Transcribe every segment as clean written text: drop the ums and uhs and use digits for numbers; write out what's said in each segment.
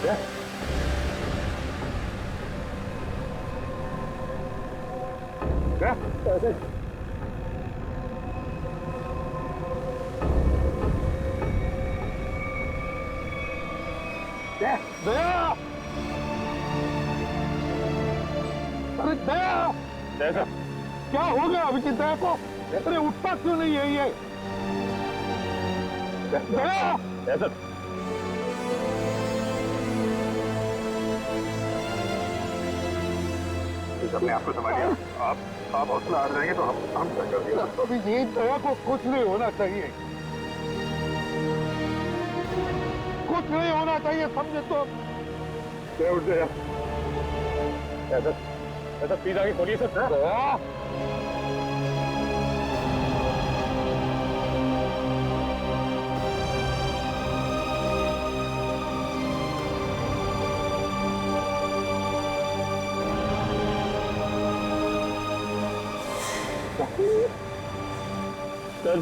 क्या? क्या? ऐसे क्या? दया! अरे दया! जैसा क्या हो गया अभिजीत दया को? अरे उठता क्यों नहीं है ये? दया! जैसा अपने आप को समझिए। आप हौसला हार जाएंगे तो हम क्या कर दिया? अभिजीत दया को कुछ नहीं होना चाहिए, कुछ नहीं होना चाहिए, समझे तो? उठ गया। ऐसा ऐसा प्लीज आगे खोलिए सर। दया! सर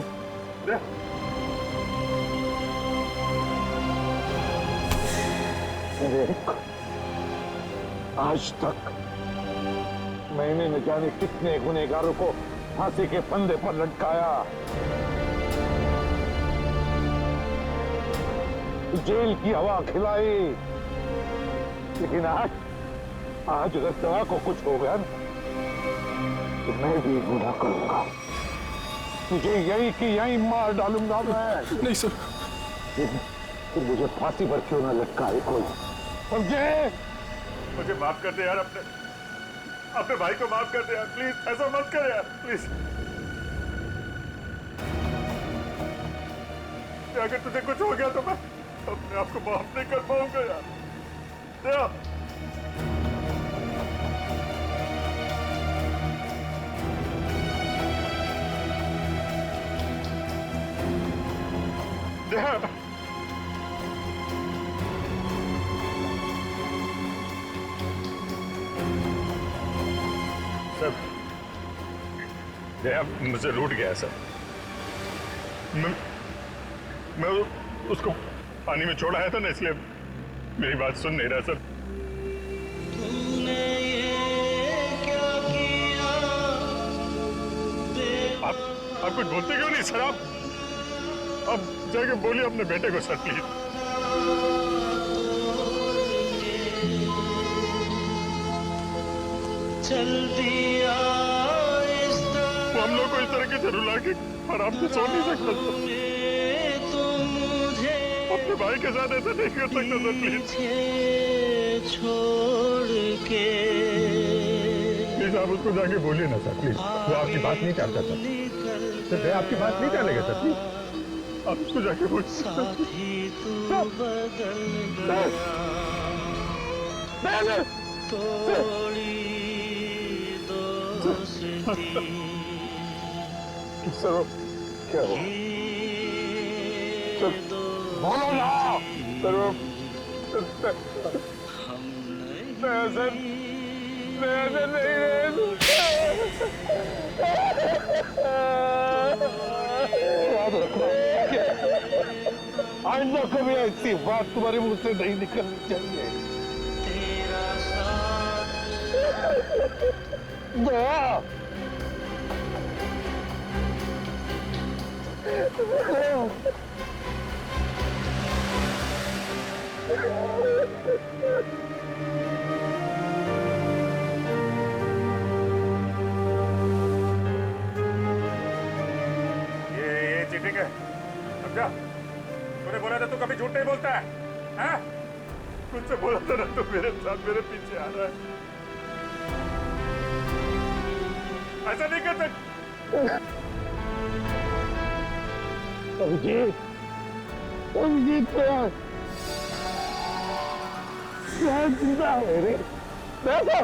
आज तक मैंने न जाने कितने गुनहगारों को फांसी के फंदे पर लटकाया, जेल की हवा खिलाई, लेकिन आज अगर दवा को कुछ हो गया तो मैं भी गुनाह करूंगा, तुझे यही कि यही मार डालूंगा मैं। नहीं सर। तो मुझे फांसी पर क्यों ना लटकाए कोई, समझे? मुझे माफ कर दे यार, अपने भाई को माफ कर दे यार, प्लीज ऐसा मत कर यार, प्लीज। अगर तुझे कुछ हो गया तो मैं अपने आप को माफ नहीं कर पाऊंगा यार। दया, दया, सर दया मुझे रूठ गया सर। मैं उसको पानी में छोड़ आया था ना, इसलिए मेरी बात सुन नहीं रहा सर। आप कुछ बोलते क्यों नहीं सर? आप जाके बोलिए अपने बेटे को सर प्लीज। चल दिया वो हम लोग को इस तरीके से रुला के आराम से सो नहीं सकता सर। तो मुझे अपने भाई के साथ ऐसा नहीं कर सकता सर प्लीज। छोड़ के प्लीज आप उसको जाके बोलिए ना सर प्लीज। वो आपकी बात नहीं टालता सर। सर आपकी बात नहीं टालेगा सर प्लीज। आप उसको जाके बोलिए। साथी तू बदल गया, तोड़ी दोस्ती। सर क्या हुआ? सर बोलो ना। सर हम सर मैं नहीं याद रखना, आइंदा कभी ऐसी बात तुम्हारे मुंह से नहीं निकलनी चाहिए। तेरा साथ दया! ये चीटिंग है, समझा? तूने बोला था तू कभी झूठ नहीं बोलता है, हैं? तुझसे बोला था ना तू मेरे साथ मेरे पीछे आ रहा है। ऐसा नहीं करते। अभिजीत, अभिजीत क्या जिंदा है रे? देखो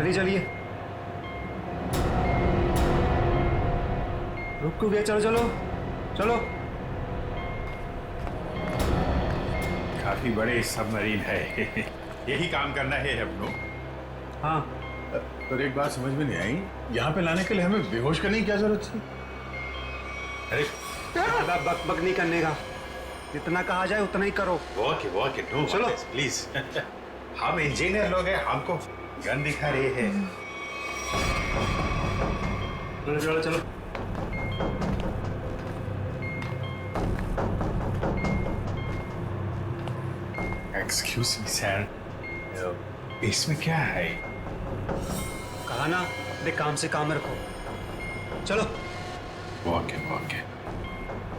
चलिए चलिए, रुक गया, चलो चलो चलो। काफी बड़े सबमरीन है। यही काम करना है हम लोग। हाँ, पर एक बात समझ में नहीं आई, यहाँ पे लाने के लिए हमें बेहोश करने की क्या जरूरत थी? अरे ज्यादा बक बक नहीं करने का, जितना कहा जाए उतना ही करो। वॉक नो चलो। प्लीज। हम इंजीनियर लोग हैं, हमको गन दिखा रहे हैं। चलो चलो चलो। एक्सक्यूज मी सर, इसमें क्या है? कहा ना, देख काम से काम रखो। चलो। वॉक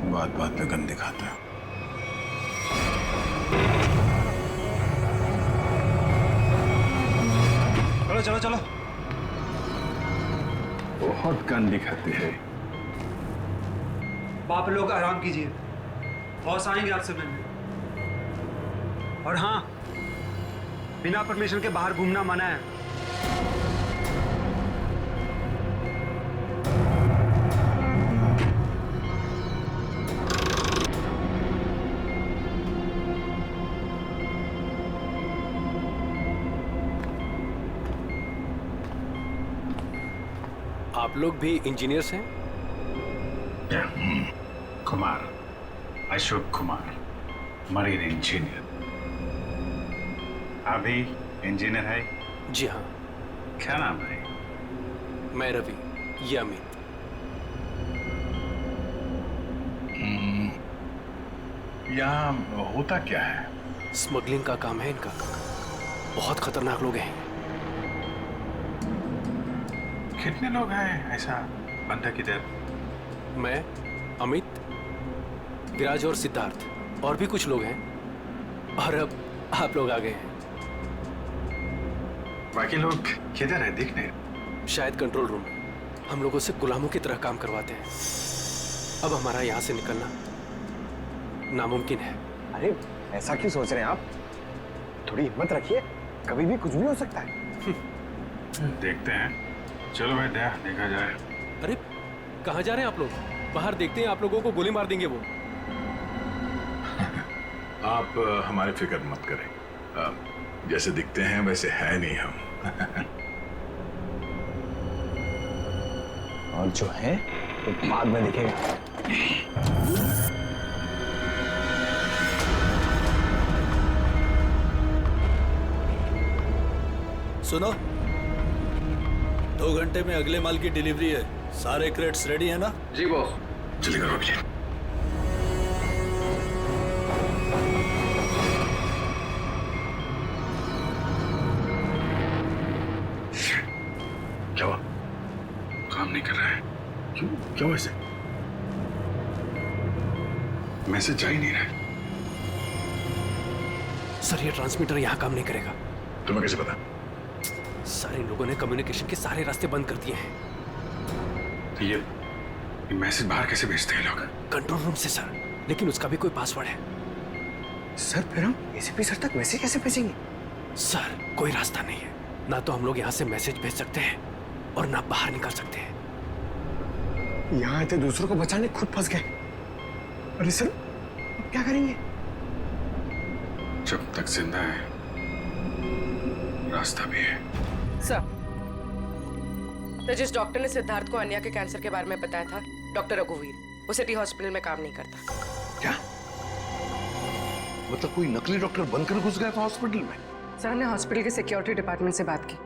बात बात पे गन दिखाता है। चलो चलो चलो। बहुत गन दिखाते हैं। बाप लोग आराम कीजिए, बॉस आएंगे आपसे मिलने। और हाँ, बिना परमिशन के बाहर घूमना मना है। आप लोग भी इंजीनियर्स हैं? Kumar, Ashok Kumar, marine engineer. आप भी इंजीनियर है? जी हाँ, क्या नाम है? मैं रवि, ये अमित। यहाँ होता क्या है? स्मगलिंग का काम है इनका। बहुत खतरनाक लोग हैं। कितने लोग हैं ऐसा बंदा किधर? मैं, अमित, विराज और सिद्धार्थ, और भी कुछ लोग हैं। और अब आप लोग आ गए हैं। बाकी लोग किधर है? दिख नहीं। शायद कंट्रोल रूम में हम लोगों से गुलामों की तरह काम करवाते हैं। अब हमारा यहाँ से निकलना नामुमकिन है। अरे ऐसा क्यों सोच रहे हैं आप? थोड़ी हिम्मत रखिए, कभी भी कुछ भी हो सकता है। देखते हैं, चलो मैं देखा जाए। अरे कहाँ जा रहे हैं आप लोग? बाहर देखते हैं, आप लोगों को गोली मार देंगे वो। आप हमारी फिक्र मत करें, जैसे दिखते हैं वैसे है नहीं हम। और जो है वो बाद में दिखेगा। सुनो, 2 घंटे में अगले माल की डिलीवरी है। सारे क्रेट्स रेडी है ना? जी बॉस। जल्दी करो अभी। क्या हुआ? काम नहीं कर रहा है? क्यों ऐसे? मैसेज जा ही नहीं रहा है। सर, ये ट्रांसमीटर यहाँ काम नहीं करेगा। तुम्हें कैसे पता? सारे लोगों ने कम्युनिकेशन के सारे रास्ते बंद कर दिए हैं। तो ये मैसेज बाहर कैसे भेजते हैं लोग? कंट्रोल रूम से सर, लेकिन उसका भी कोई पासवर्ड है। सर फिर हम एसीपी सर तक मैसेज कैसे भेजेंगे? सर, कोई रास्ता नहीं है। ना तो हम लोग यहाँ से मैसेज भेज सकते हैं और ना बाहर निकल सकते हैं। यहाँ आते दूसरों को बचाने खुद फंस गए। अरे सर, अब क्या करेंगे? जब तक जिंदा है रास्ता भी है। सर, तो जिस डॉक्टर ने सिद्धार्थ को अन्या के कैंसर के बारे में बताया था, डॉक्टर रघुवीर, वो सिटी हॉस्पिटल में काम नहीं करता। क्या मतलब कोई नकली डॉक्टर बनकर घुस गया था हॉस्पिटल में? सर, हमने हॉस्पिटल के सिक्योरिटी डिपार्टमेंट से बात की,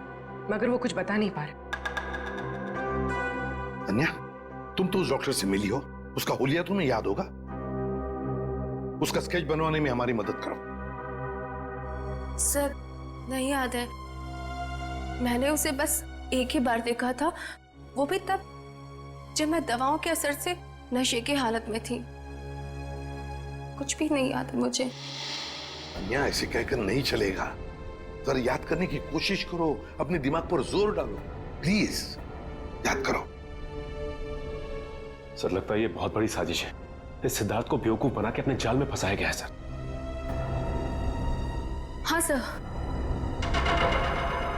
मगर वो कुछ बता नहीं पा रहे। अन्या, तुम तो उस डॉक्टर से मिली हो, उसका हुलिया तुम्हें याद होगा। उसका स्केच बनवाने में हमारी मदद करो। सर, नहीं याद है। मैंने उसे बस एक ही बार देखा था, वो भी तब जब मैं दवाओं के असर से नशे की हालत में थी। कुछ भी नहीं याद है मुझे। अन्या, ऐसे कहकर नहीं चलेगा। जरा याद करने की कोशिश करो, अपने दिमाग पर जोर डालो, प्लीज याद करो। सर, लगता है ये बहुत बड़ी साजिश है। इस सिद्धार्थ को बेवकूफ बना के अपने जाल में फंसाया गया है सर। हाँ सर,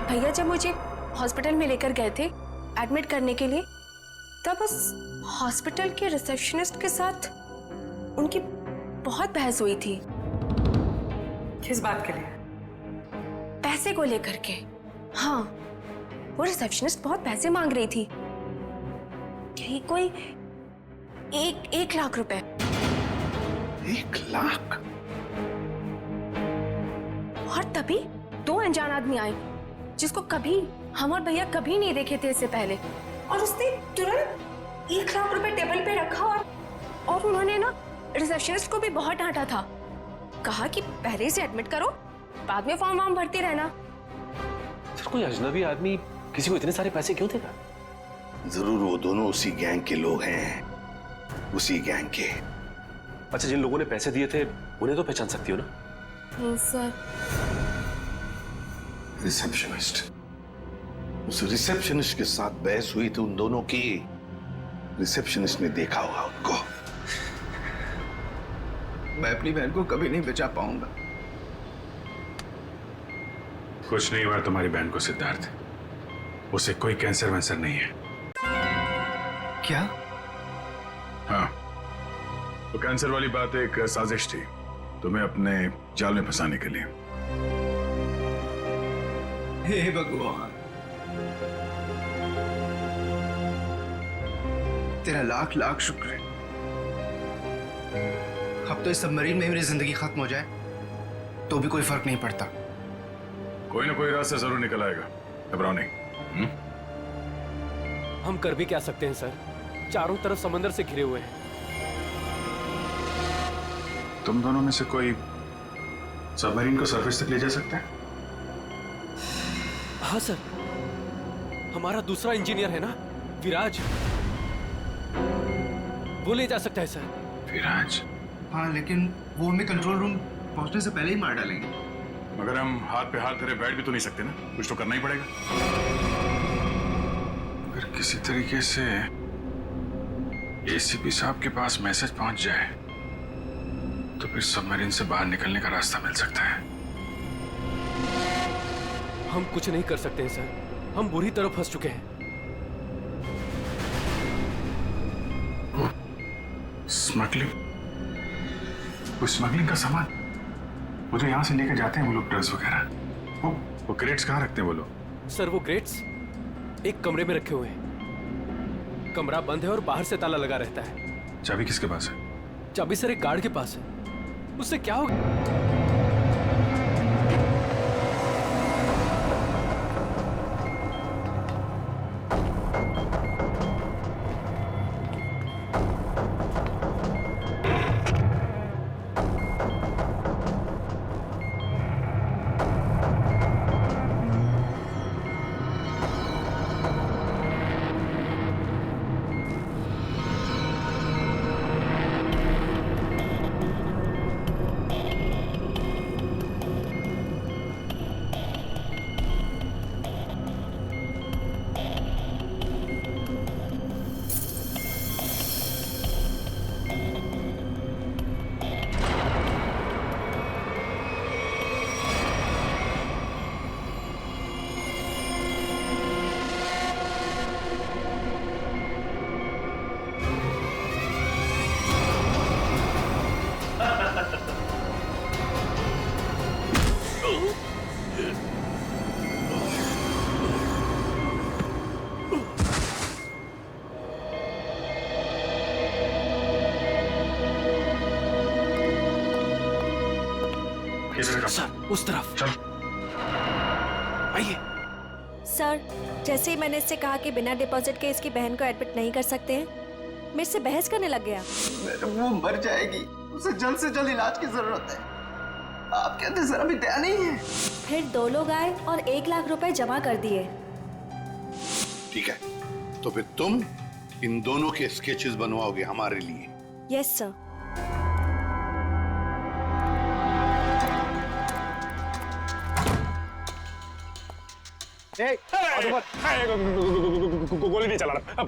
भैया जब मुझे हॉस्पिटल में लेकर गए थे एडमिट करने के लिए, तब उस हॉस्पिटल के रिसेप्शनिस्ट के साथ उनकी बहुत बहस हुई थी। किस बात के लिए? पैसे को लेकर के। हाँ, वो रिसेप्शनिस्ट बहुत पैसे मांग रही थी, यही कोई 1 लाख रुपए। 1 लाख? और तभी 2 अनजान आदमी आए जिसको कभी हम और भैया कभी नहीं देखे थे इससे पहले, और उसने तुरंत 1 लाख रुपए टेबल पे रखा और उन्होंने ना रिसेप्शनिस्ट को भी बहुत डांटा था। कहा कि पहले से एडमिट करो, बाद में फॉर्म वार्म भरते रहना। सर, कोई अजनबी आदमी किसी को इतने सारे पैसे क्यों देगा? जरूर वो दोनों उसी गैंग के लोग हैं, उसी गैंग के। अच्छा, जिन लोगों ने पैसे दिए थे उन्हें तो पहचान सकती हो ना? सर, रिसेप्शनिस्ट, उस रिसेप्शनिस्ट के साथ बहस हुई थी उन दोनों की। रिसेप्शनिस्ट ने देखा होगा उनको। मैं अपनी बहन को कभी नहीं बचा पाऊंगा। कुछ नहीं हुआ तुम्हारी बहन को सिद्धार्थ, उसे कोई कैंसर वैंसर नहीं है। क्या? हाँ, तो कैंसर वाली बात एक साजिश थी तुम्हें अपने जाल में फंसाने के लिए। हे भगवान, तेरा लाख लाख शुक्र है। अब तो इस सबमरीन में मेरी जिंदगी खत्म हो जाए तो भी कोई फर्क नहीं पड़ता। कोई ना कोई रास्ता जरूर निकल आएगा, घबराओ नहीं। हम कर भी क्या सकते हैं सर, चारों तरफ समंदर से घिरे हुए हैं। तुम दोनों में से कोई सबमरीन को सरफेस तक ले जा सकता है? हाँ सर, हमारा दूसरा इंजीनियर है ना, विराज, वो ले जा सकता है सर। विराज? हाँ, लेकिन वो हमें कंट्रोल रूम पहुंचने से पहले ही मार डालेंगे। मगर हम हाथ पे हाथ धरे बैठ भी तो नहीं सकते ना, कुछ तो करना ही पड़ेगा। अगर किसी तरीके से एसीपी साहब के पास मैसेज पहुंच जाए तो फिर सबमरीन से बाहर निकलने का रास्ता मिल सकता है। हम कुछ नहीं कर सकते हैं सर, हम बुरी तरह फंस चुके हैं। स्मगलिंग? वो स्मगलिंग का सामान वो जो यहाँ से लेकर जाते हैं वो लोग, ड्रग्स वगैरह, वो क्रेट्स कहाँ रखते हैं वो लोग? सर, वो क्रेट्स एक कमरे में रखे हुए हैं। कमरा बंद है और बाहर से ताला लगा रहता है। चाबी किसके पास है? चाबी सर एक गार्ड के पास है। उससे क्या होगा? सर, उस तरफ। चलो। आइए। सर, जैसे ही मैंने इससे कहा कि बिना डिपॉजिट के इसकी बहन को एडमिट नहीं कर सकते हैं, मेरे से बहस करने लग गया। वो मर जाएगी, उसे जल्द से जल्द इलाज की जरूरत है। आप कहते जरा भी दया नहीं है। फिर 2 लोग आए और 1 लाख रुपए जमा कर दिए। ठीक है, तो फिर तुम इन दोनों के स्केचेस बनवाओगे हमारे लिए? Yes sir. गोली नहीं चला रहा।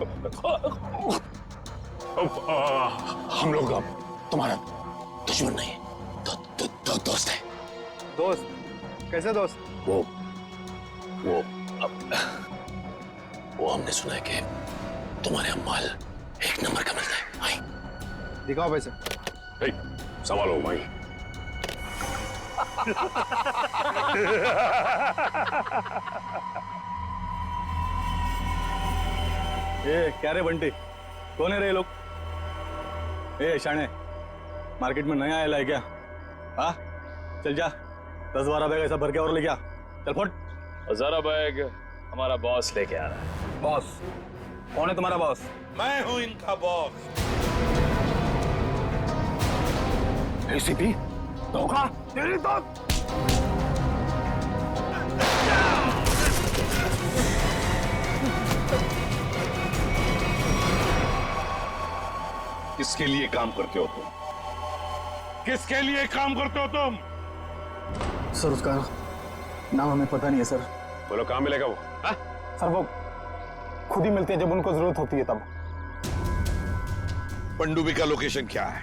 हम लोग अब तुम्हारा दुश्मन नहीं, दोस्त है। दोस्त? कैसे दोस्त? वो वो हमने सुना है कि तुम्हारे यहाँ माल एक नंबर का मिलता है। आई दिखाओ पैसे। संभालो भाई। ये क्या रे बंटी, कौन है रे ये लोग? ए शाणे, मार्केट में नया आया है क्या? हाँ चल जा, 10-12 बैग ऐसा भर के और लेके आ। चल फट। 1000 बैग हमारा बॉस लेके आ रहा है। बॉस? कौन है तुम्हारा बॉस? मैं हूं इनका बॉस। एसीपी धोखा तेरी तो किसके लिए काम करते हो तुम? किसके लिए काम करते हो तुम? सर उसका नाम हमें पता नहीं है सर। बोलो कहाँ मिलेगा वो? हा? सर वो खुद ही मिलते हैं जब उनको जरूरत होती है तब। पनडुब्बी का लोकेशन क्या है?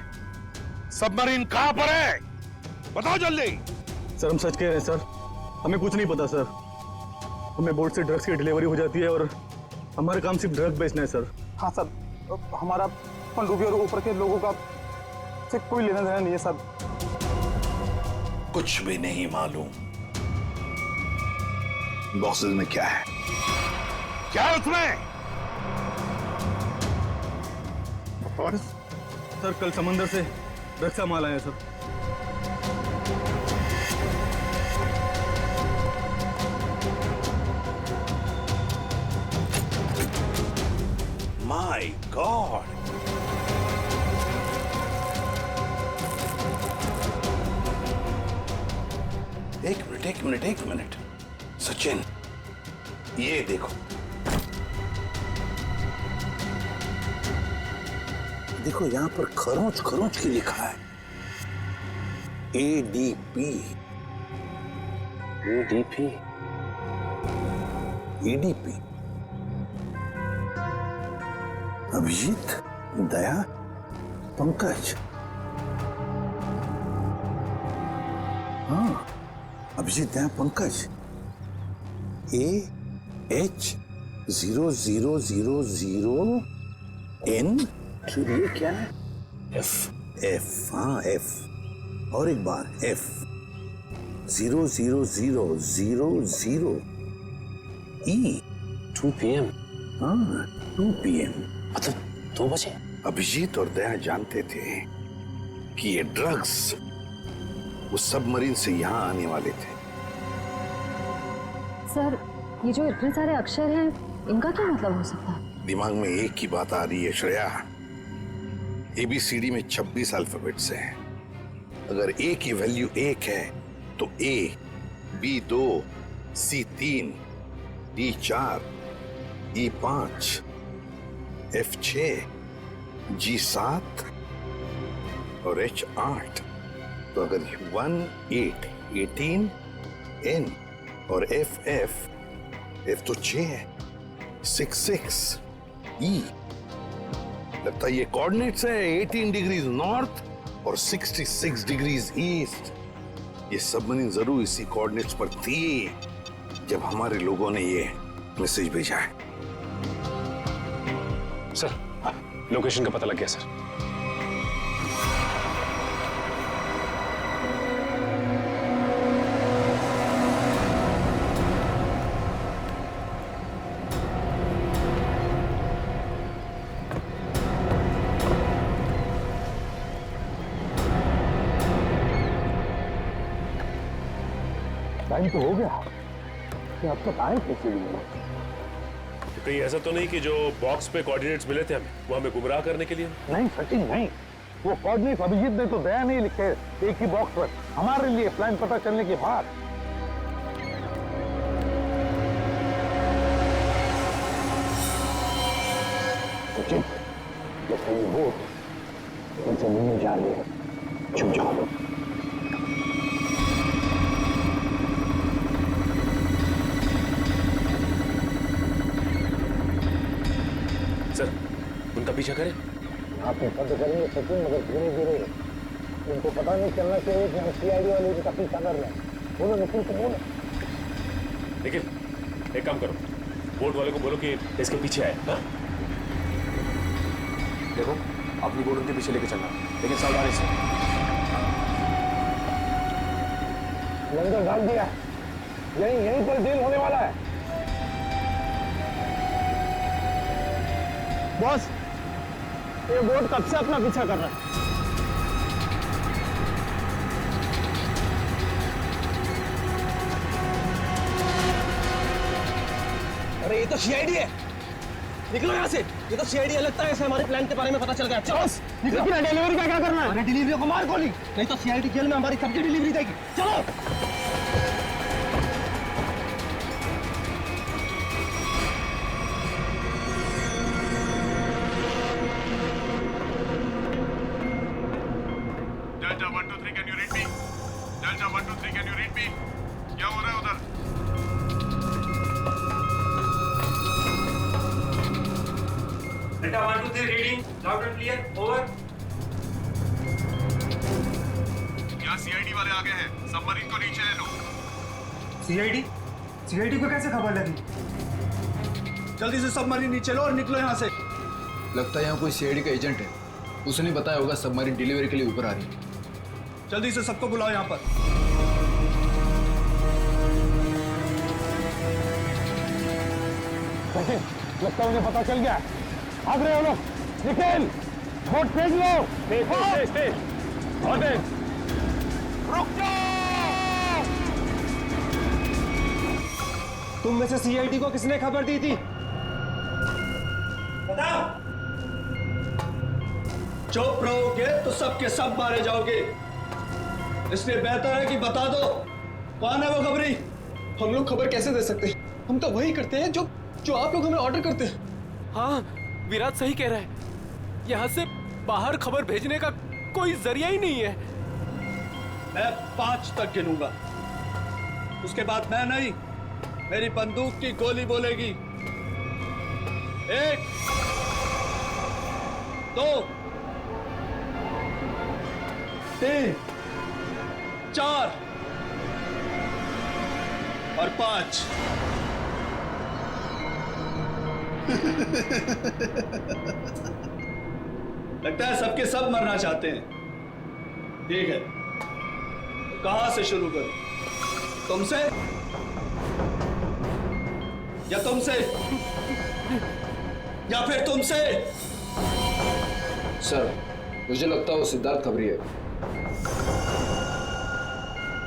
सबमरीन कहां पर है? बताओ जल्दी। सर हम सच कह रहे हैं सर, हमें कुछ नहीं पता सर। हमें बोट से ड्रग्स की डिलीवरी हो जाती है और हमारा काम सिर्फ ड्रग बेचना है सर। हाँ सर, हमारा पनडुब्बी और ऊपर के लोगों का से कोई लेना देना नहीं है सर। कुछ भी नहीं मालूम। बॉक्सेस में क्या है? क्या है उसमें? और सर कल समंदर से ड्रग्स का माल आया सर। माय गॉड, एक मिनट सचिन, ये देखो, देखो यहां पर खरोंच खरोंच के लिखा है एडीपी। एडीपी अभिजीत, दया, पंकज। हाँ, अभिजीत, दया, पंकज। AH0000N। ये क्या है? F। हाँ F। और एक बार F 00000E। 2 PM। हाँ 2 PM, मतलब 2 बजे। अभिजीत और दया जानते थे कि ये ड्रग्स उस सबमरीन से यहाँ आने वाले थे। सर ये जो इतने सारे अक्षर हैं, इनका क्या मतलब हो सकता है? दिमाग में एक ही बात आ रही है श्रेया, ABCD में 26 अल्फाबेट्स हैं। अगर A की वैल्यू 1 है तो A, B 2, C 3, D 4, E 5, F 6, G 7 और H 8। तो अगर 1 8 18, N और F तो 6 है, 6 6 E। लगता है ये कोऑर्डिनेट्स है 18 डिग्रीज नॉर्थ और 66 डिग्रीज ईस्ट। ये सबमरीन जरूर इसी कोऑर्डिनेट्स पर थी जब हमारे लोगों ने ये मैसेज भेजा है। सर लोकेशन का पता लग गया सर। टाइम तो हो गया, अब तक आए कैसे नहीं? कहीं ऐसा तो नहीं कि जो बॉक्स पे कोऑर्डिनेट्स मिले थे हमें, वो हमें गुमराह करने के लिए? नहीं सचिन नहीं, वो कोऑर्डिनेट्स अभिजीत ने तो दया नहीं लिखे एक ही बॉक्स पर, हमारे लिए प्लान पता चलने के बाद। सचिन जैसे ये बोट उनसे मिलने जा रही है, छुप जाओ। सर उनका पीछा करें? आप पता करेंगे सचिन, मगर धीरे धीरे। उनको पता नहीं चलना चाहिए कि हम CID वाले उनका पीछा कर रहे हैं। बोलो निखिल को बोलो। निखिल एक काम करो, बोट वाले को बोलो कि इसके पीछे आए। हाँ? देखो अपनी बोट उनके पीछे लेके चलना, लेकिन सावधानी से। लंगर डाल दिया, यहीं पर डील होने वाला है। बॉस, ये बोट कब से अपना पीछा कर रहा है? अरे ये तो सीआईडी है, निकलो यहाँ से। ये तो सीआईडी है, लगता है ऐसे हमारे प्लान के बारे में पता चल गया। चलो निकलो। डिलीवरी का क्या करना है? अरे डिलीवरी को मार गोली, नहीं तो सीआईडी जेल में हमारी सब्जी डिलीवरी देगी। चलो। Delta 1 2 3 can you read me? Delta 1 2 3 can you read me? क्या हो रहा है उधर? Delta 1 2 3 reading loud and clear, over. यहाँ सीआईडी वाले आ गए हैं, सबमरीन को नीचे ले लो। सीआईडी को कैसे खबर लगी? जल्दी से सबमरीन नीचे लो और निकलो यहाँ से। लगता है यहाँ कोई सीआईडी का एजेंट है, उसने बताया होगा सबमरीन डिलीवरी के लिए ऊपर आ रही है। जल्दी से सबको बुलाओ यहाँ पर। लगता है उन्हें पता चल गया। भाग रहे हो लोग, निकल, बोट फेंक लो। रुक जाओ। तुम में से सीआईडी को किसने खबर दी थी? बताओ। चुप रहोगे तो सबके सब मारे जाओगे, इसलिए बेहतर है कि बता दो कौन है वो खबरी। हम लोग खबर कैसे दे सकते हैं? हम तो वही करते हैं जो आप लोग हमें ऑर्डर करते हैं। हाँ विराट सही कह रहा है, यहाँ से बाहर खबर भेजने का कोई जरिया ही नहीं है। मैं 5 तक गिनूंगा, उसके बाद मैं नहीं, मेरी बंदूक की गोली बोलेगी। 1 2 3 4 और 5। लगता है सबके सब मरना चाहते हैं। ठीक है, तो कहां से शुरू करूं? तुमसे या तुमसे या फिर तुमसे? सर मुझे लगता है वो सिद्धार्थ खबरी है।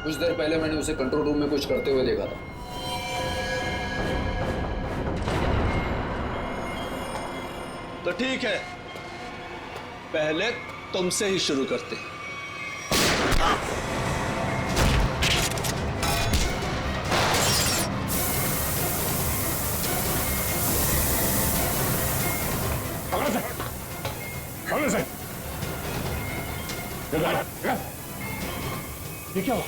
कुछ देर पहले मैंने उसे कंट्रोल रूम में कुछ करते हुए देखा था। तो ठीक है, पहले तुमसे ही शुरू करते हैं। ये क्या हुआ?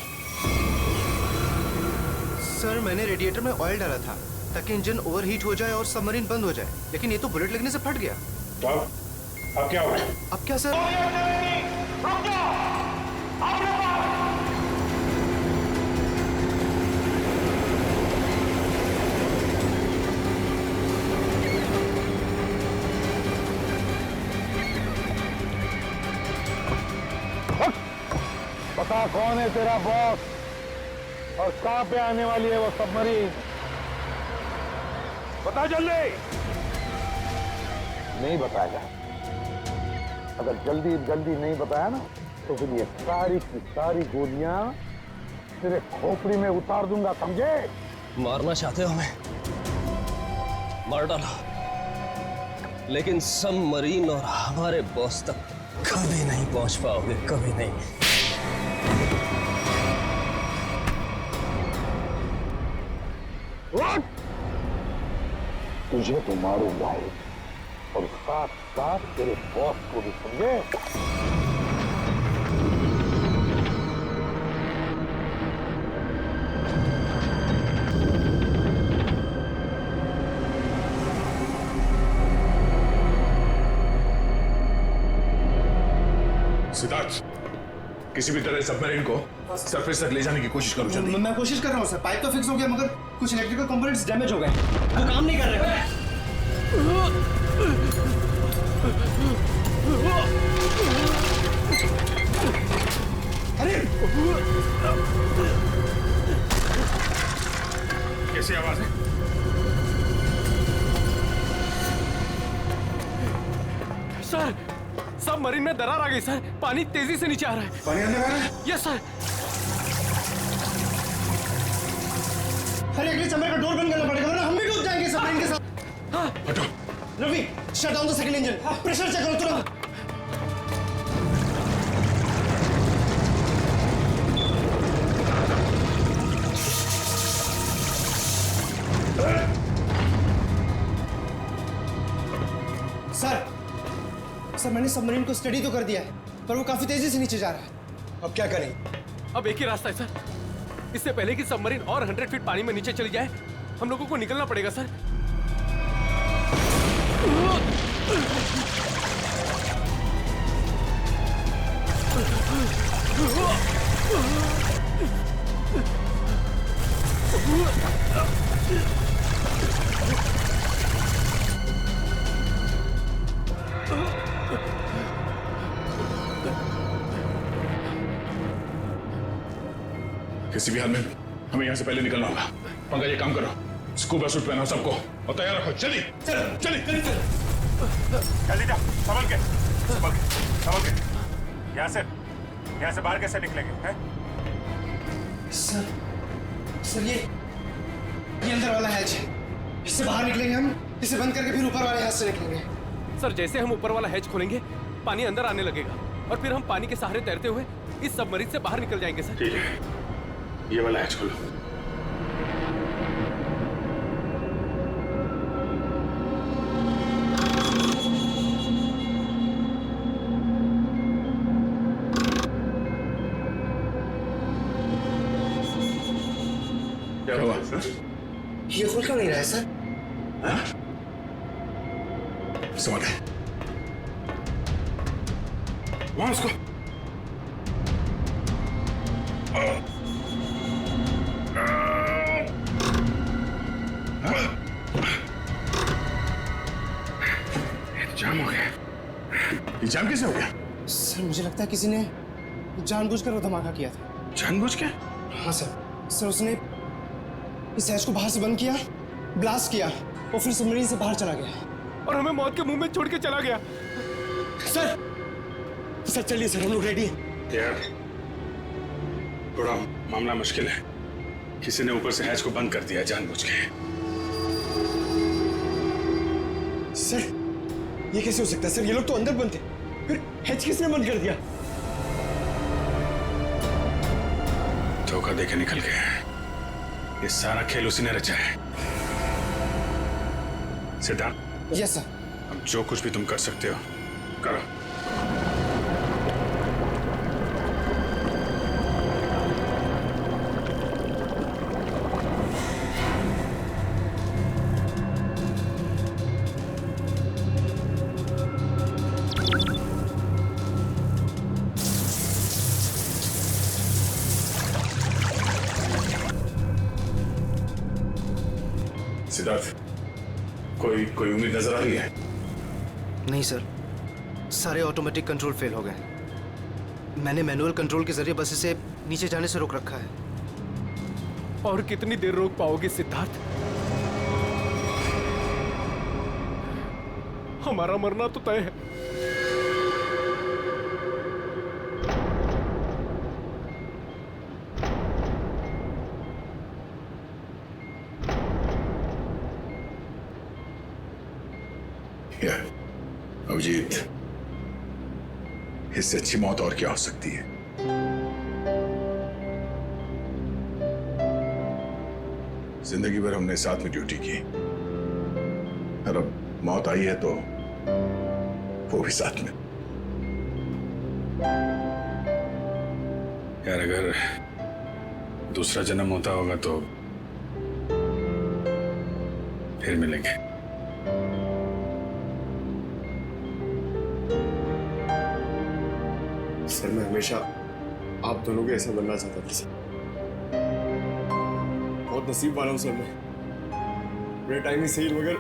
सर मैंने रेडिएटर में ऑयल डाला था ताकि इंजन ओवरहीट हो जाए और सबमरीन बंद हो जाए, लेकिन ये तो बुलेट लगने से फट गया। तो अब क्या होगा? अब क्या सर? बता कौन है तेरा बॉस और कहां पे आने वाली है वो सबमरीन? बता जल्दी। नहीं बताएगा। अगर जल्दी जल्दी नहीं बताया ना तो फिर ये सारी की सारी गोलियां तेरे खोपड़ी में उतार दूंगा, समझे? मारना चाहते हो हमें? मार डालो, लेकिन सबमरीन और हमारे बॉस तक कभी नहीं पहुंच पाओगे, कभी नहीं। तुझे तो मारूंगा ही और साथ साथ तेरे बॉस को भी, समझे? सिद्धार्थ, किसी भी तरह सबमरीन को सरफेस तक ले जाने की कोशिश करो जल्दी। मैं कोशिश कर रहा हूँ सर, पाइप तो फिक्स हो गया मगर कुछ इलेक्ट्रिकल कंपोनेंट्स डैमेज हो गए, वो काम नहीं कर रहे। अरे कैसी आवाज है? सर सबमरीन में दरार आ गई सर, पानी तेजी से नीचे आ रहा है। पानी अंदर आ रहा है? Yes sir. अरे अगले चैम्बर का डोर बंद करना पड़ेगा वरना हम भी डूब जाएंगे सबमरीन के साथ। हाँ हटो। Ravi shut down the second engine, pressure check करो तुरंत। सर मैंने सबमरीन को स्टडी तो कर दिया है पर वो काफी तेजी से नीचे जा रहा है। अब क्या करें? अब एक ही रास्ता है सर, इससे पहले कि सबमरीन और 100 फीट पानी में नीचे चली जाए हम लोगों को निकलना पड़ेगा सर। किसी भी हाल में हमें यहाँ से पहले निकलना होगा। पंकज ये काम करो, स्कूबा सूट पहनाओ सबको और तैयार रखो। चलिए चलिए जल्दी जा, संभल के यहाँ से बाहर कैसे निकलेंगे हैं? सर ये अंदर वाला हैच है, इससे बाहर निकलेंगे हम, इसे बंद करके फिर ऊपर वाले हैच से निकलेंगे। सर जैसे हम ऊपर वाला हैच खोलेंगे पानी अंदर आने लगेगा और फिर हम पानी के सहारे तैरते हुए इस सबमरीन से बाहर निकल जाएंगे सर। ठीक है, ये वाला हैच खोलो। क्या हुआ सर? ये खुल क्यों नहीं रहा है सर? समझ गए, वहां उसको जाम हो गया। ये जाम कैसे हो गया? सर मुझे लगता है किसी ने जानबूझकर वो धमाका किया था। जानबूझ के? हाँ सर उसने इस हैच को बाहर से बंद किया, ब्लास्ट किया और फिर सबमरीन से बाहर चला गया और हमें मौत के मुंह में छोड़ के चला गया। सर चलिए सर, हम लोग रेडी हैं। यार थोड़ा मामला मुश्किल है, किसी ने ऊपर से हैच को बंद कर दिया जानबूझ के। सर ये कैसे हो सकता है सर? ये लोग तो अंदर बंद थे, फिर हैच किसने बंद कर दिया? धोखा देके निकल गया। ये सारा खेल उसी ने रचा है। सिद्धार्थ। Yes sir. अब जो कुछ भी तुम कर सकते हो करो। सिद्धार्थ, कोई उम्मीद नजर आ रही है? नहीं सर, सारे ऑटोमेटिक कंट्रोल फेल हो गए। मैंने मैनुअल कंट्रोल के जरिए बस इसे नीचे जाने से रोक रखा है। और कितनी देर रोक पाओगे सिद्धार्थ? हमारा मरना तो तय है। अभिजीत, इससे अच्छी मौत और क्या हो सकती है? जिंदगी भर हमने साथ में ड्यूटी की और अब मौत आई है तो वो भी साथ में। यार अगर दूसरा जन्म होता होगा तो फिर मिलेंगे। सर मैं हमेशा आप दोनों के ऐसा बनना चाहता था सर। बहुत नसीब वाला हूँ सर मैं। मेरा टाइम ही सही, मगर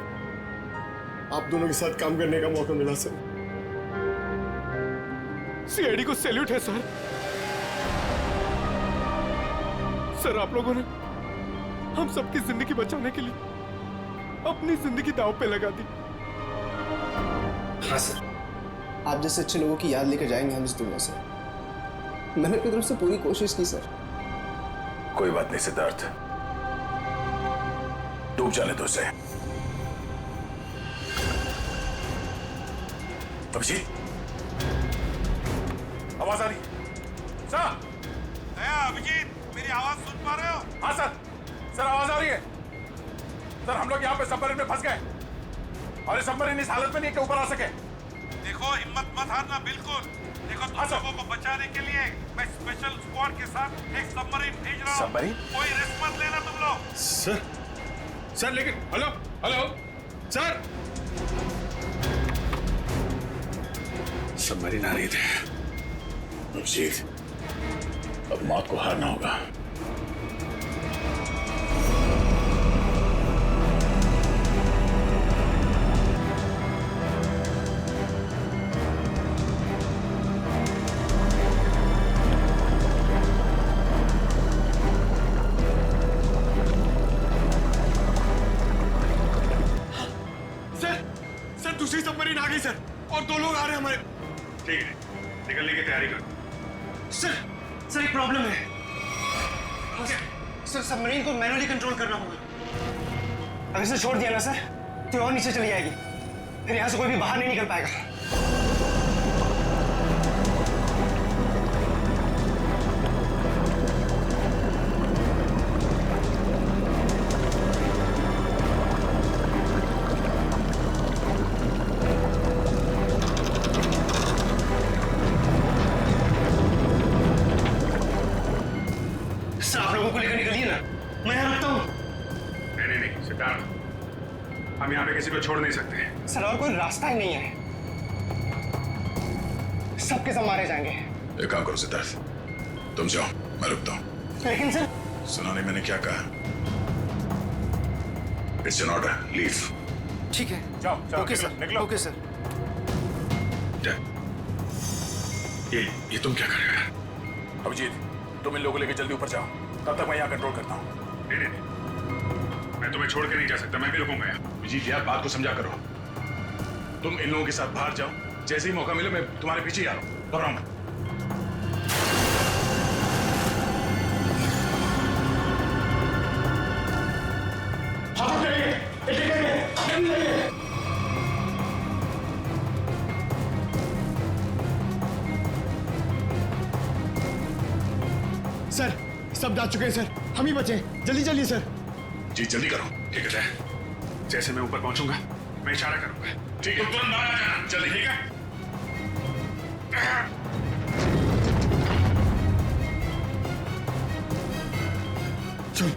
आप दोनों के साथ काम करने का मौका मिला सर। सीआईडी को सैल्यूट है सर। सर आप लोगों ने हम सबकी जिंदगी बचाने के लिए अपनी जिंदगी दांव पे लगा दी। हाँ सर, आप जैसे अच्छे लोगों की याद लेकर जाएंगे हम इस दुनिया से। मैंने अपनी तरफ से पूरी कोशिश की सर। कोई बात नहीं सिद्धार्थ, डूब जाने दो उसे। अभिजीत, आवाज आ रही है? सर, अभिजीत, मेरी आवाज सुन पा रहे हो? हाँ सर आवाज आ रही है। सर हम लोग यहाँ पे सबमरीन में फंस गए और ये सबमरीन इस हालत में नहीं कि ऊपर आ सके। देखो हिम्मत मत हारना बिल्कुल। देखो तुम लोगों को बचाने के लिए मैं स्पेशल स्क्वाड के साथ एक सबमरीन भेज रहा हूँ। सबमरीन? कोई रिस्क मत लेना तुम लोग। सर लेकिन हेलो सर, सबमरीन आ रही थी। अभिजीत, अब मौत को हारना होगा। सर दूसरी सबमरीन आ गई सर, और 2 लोग आ रहे हैं हमारे। ठीक है, निकलने की तैयारी करो। सर एक प्रॉब्लम है। सर सबमरीन को मैनुअली कंट्रोल करना होगा। अगर इसे छोड़ दिया ना सर तो और नीचे चली जाएगी, फिर यहाँ से कोई भी बाहर नहीं निकल पाएगा। आप लोगों को लेकर निकलिए ना, मैं यहाँ रुकता हूँ। नहीं सिद्धार्थ, हम यहाँ पे किसी को छोड़ नहीं सकते। सर और कोई रास्ता ही नहीं है, सबके सब मारे जाएंगे। एक काम करो सिद्धार्थ, तुम जाओ, मैं रुकता हूँ। लेकिन सर, सुना नहीं मैंने क्या कहा? It's an order, leave. ठीक है, जाओ ओके सर, निकलो। Okay sir. ये तुम क्या कर रहे हो? अभिजीत, तुम इन लोगों को लेकर जल्दी ऊपर जाओ, तब तक मैं यहाँ कंट्रोल करता हूँ। नहीं, मैं तुम्हें छोड़ के नहीं जा सकता, मैं भी रुकूंगा यहाँ। अभिजीत यार, बात को समझा करो। तुम इन लोगों के साथ बाहर जाओ, जैसे ही मौका मिले मैं तुम्हारे पीछे ही आ रहा हूँ। घबराओ। सर सब जा चुके हैं सर, हम ही बचे। जल्दी जल्दी सर। जी जल्दी करो। ठीक है, जैसे मैं ऊपर पहुंचूंगा मैं इशारा करूंगा। ठीक है, तुरंत बाहर आ जाना जल्दी। ठीक है, चल।